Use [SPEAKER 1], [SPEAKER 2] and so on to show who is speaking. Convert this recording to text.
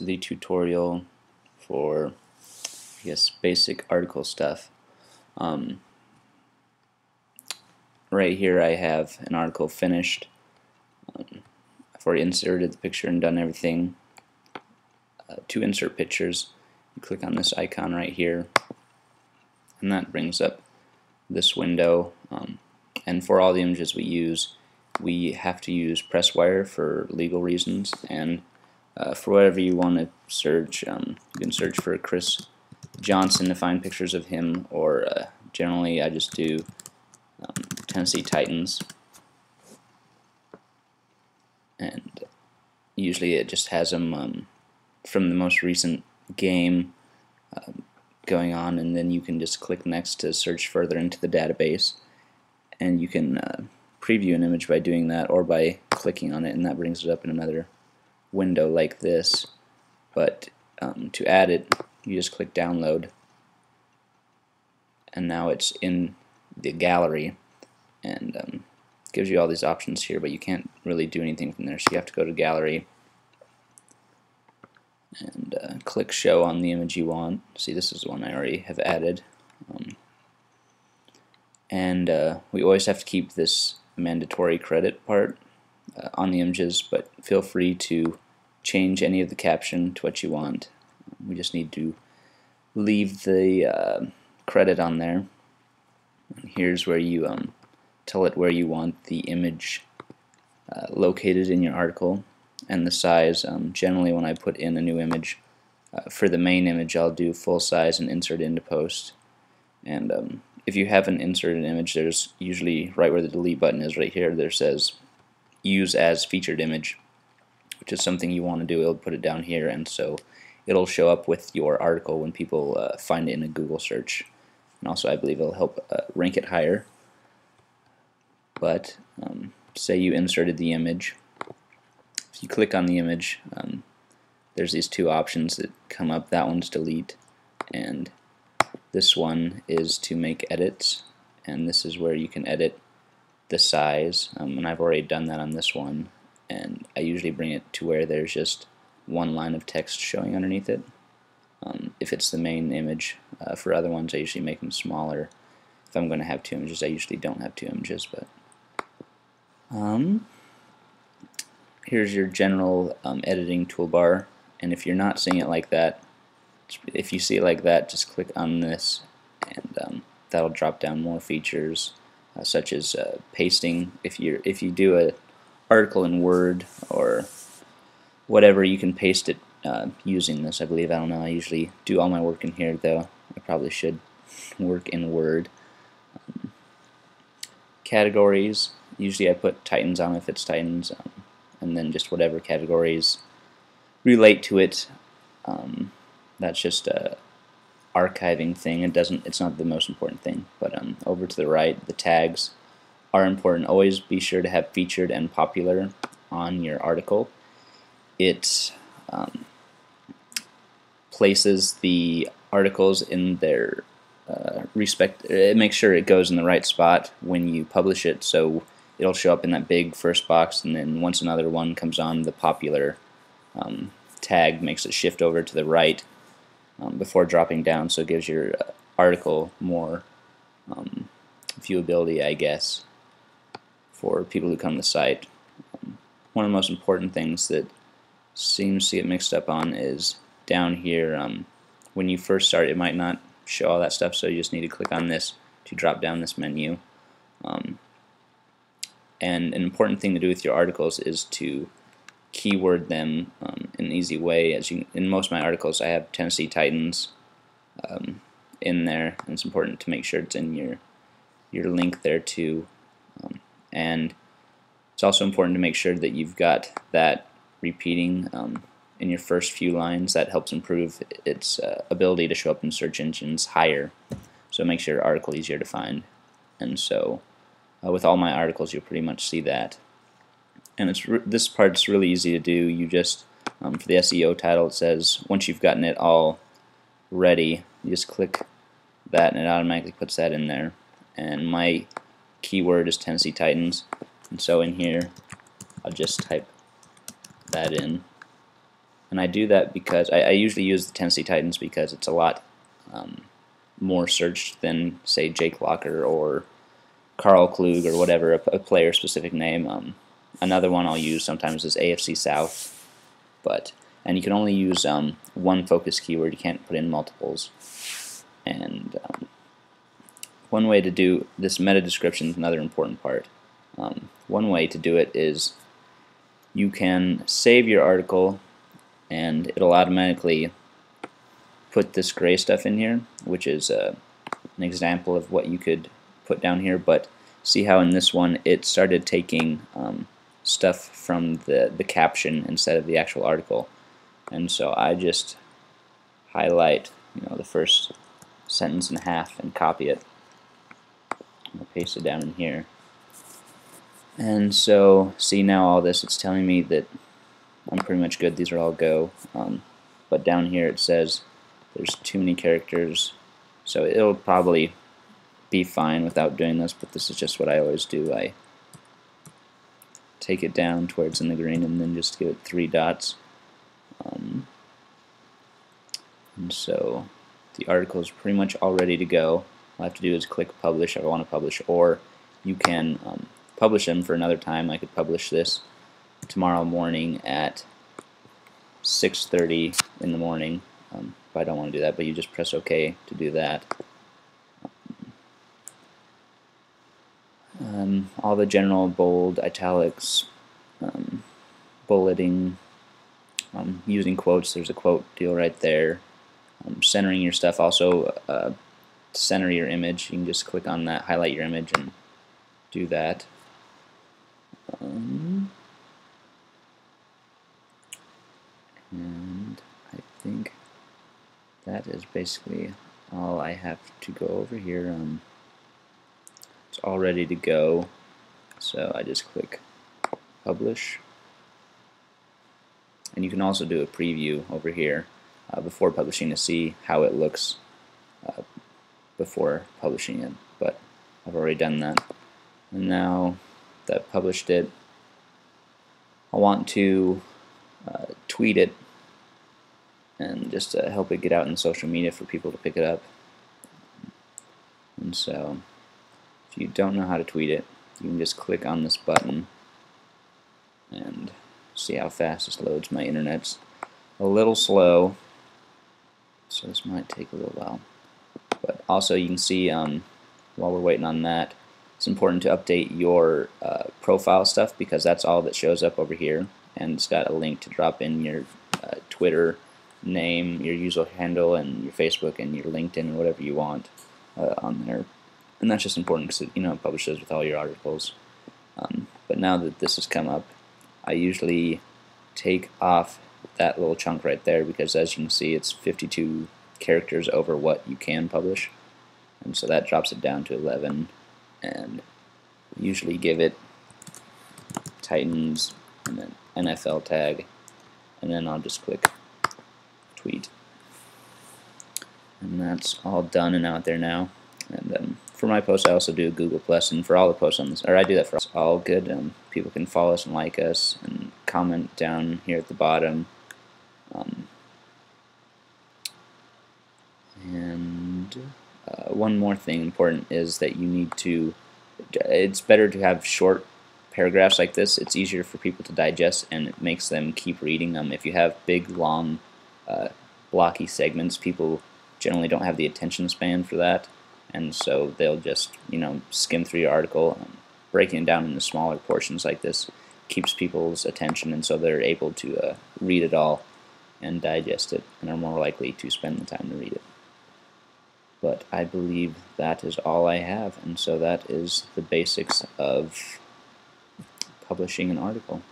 [SPEAKER 1] the tutorial for, I guess, basic article stuff. Right here I have an article finished. I've already inserted the picture and done everything. To insert pictures, you click on this icon right here, and that brings up this window. And for all the images we use, we have to use Presswire for legal reasons, and for whatever you want to search, you can search for Chris Johnson to find pictures of him, or generally I just do Tennessee Titans, and usually it just has them from the most recent game going on, and then you can just click next to search further into the database, and you can preview an image by doing that or by clicking on it, and that brings it up in another window like this. But to add it, you just click download, and now it's in the gallery, and gives you all these options here, but you can't really do anything from there, so you have to go to gallery and click show on the image you want. See, this is one I already have added. We always have to keep this mandatory credit part on the images, but feel free to change any of the caption to what you want. We just need to leave the credit on there. And here's where you tell it where you want the image located in your article and the size. Generally, when I put in a new image, for the main image I'll do full size and insert into post. And if you have an inserted image, there's usually right where the delete button is right here, there says use as featured image, which is something you want to do. It'll put it down here, and so it'll show up with your article when people find it in a Google search. And also I believe it'll help rank it higher. But say you inserted the image. If you click on the image, there's these two options that come up. That one's delete, and this one is to make edits, and this is where you can edit the size, and I've already done that on this one, and I usually bring it to where there's just one line of text showing underneath it. If it's the main image. For other ones I usually make them smaller. If I'm going to have two images, I usually don't have two images, but here's your general editing toolbar, and if you're not seeing it like that, if you see it like that, just click on this, and that'll drop down more features, such as pasting. If you do an article in Word or whatever, you can paste it using this, I believe. I don't know. I usually do all my work in here, though. I probably should work in Word. Categories. Usually I put Titans on if it's Titans, and then just whatever categories relate to it. That's just a archiving thing. It's not the most important thing. But over to the right, the tags are important. Always be sure to have featured and popular on your article. It places the articles in their it makes sure it goes in the right spot when you publish it, so it'll show up in that big first box, and then once another one comes on, the popular tag makes it shift over to the right before dropping down, so it gives your article more viewability, I guess, for people who come to the site. One of the most important things that seems to get mixed up on is down here. When you first start, it might not show all that stuff, so you just need to click on this to drop down this menu. And an important thing to do with your articles is to keyword them in an easy way. In most of my articles, I have Tennessee Titans in there, and it's important to make sure it's in your link there too. And it's also important to make sure that you've got that repeating in your first few lines. That helps improve its ability to show up in search engines higher. So make your article easier to find. And so with all my articles, you'll pretty much see that. And this part's really easy to do. You just, for the SEO title, it says once you've gotten it all ready, you just click that and it automatically puts that in there. And my keyword is Tennessee Titans, and so in here I'll just type that in, And I do that because I usually use the Tennessee Titans because it's a lot more searched than, say, Jake Locker or Carl Klug or whatever, a player-specific name. Another one I'll use sometimes is AFC South, and you can only use one focus keyword. You can't put in multiples. And one way to do this meta description is another important part. One way to do it is you can save your article, and it'll automatically put this gray stuff in here, which is an example of what you could put down here. But see how in this one it started taking stuff from the caption instead of the actual article. And so I just highlight, the first sentence and a half and copy it. I'll paste it down in here. And so see now all this, it's telling me that I'm pretty much good. These are all go. But down here it says there's too many characters, so it'll probably be fine without doing this, but this is just what I always do. I take it down to where it's in the green and then just give it 3 dots. And so the article is pretty much all ready to go. All I have to do is click publish if I want to publish, or you can publish them for another time. I could publish this tomorrow morning at 6:30 in the morning, but I don't want to do that, but you just press OK to do that. All the general bold, italics, bulleting, using quotes. There's a quote deal right there. Centering your stuff. Also, to center your image, you can just click on that, highlight your image, and do that. And I think that is basically all I have to go over here. It's all ready to go, so I just click publish. And you can also do a preview over here before publishing to see how it looks before publishing it, but I've already done that. And now that I've published it, I want to tweet it and just help it get out in social media for people to pick it up. And so if you don't know how to tweet it, you can just click on this button and see how fast this loads. My internet's a little slow, so this might take a little while. But also you can see while we're waiting on that, it's important to update your profile stuff, because that's all that shows up over here, and it's got a link to drop in your Twitter name, your user handle, and your Facebook and your LinkedIn and whatever you want on there. And that's just important because it publishes with all your articles. But now that this has come up, I usually take off that little chunk right there, because as you can see, it's 52 characters over what you can publish, and so that drops it down to 11. And usually give it Titans and then NFL tag, and then I'll just click tweet, and that's all done and out there now. And for my posts, I also do Google Plus, and for all the posts on this, or I do that for all good. People can follow us and like us and comment down here at the bottom. One more thing important is that you need to, it's better to have short paragraphs like this. It's easier for people to digest, and it makes them keep reading. If you have big, long, blocky segments, people generally don't have the attention span for that, and so they'll just skim through your article. Breaking it down into smaller portions like this keeps people's attention, and so they're able to read it all and digest it, and are more likely to spend the time to read it. But I believe that is all I have, and so that is the basics of publishing an article.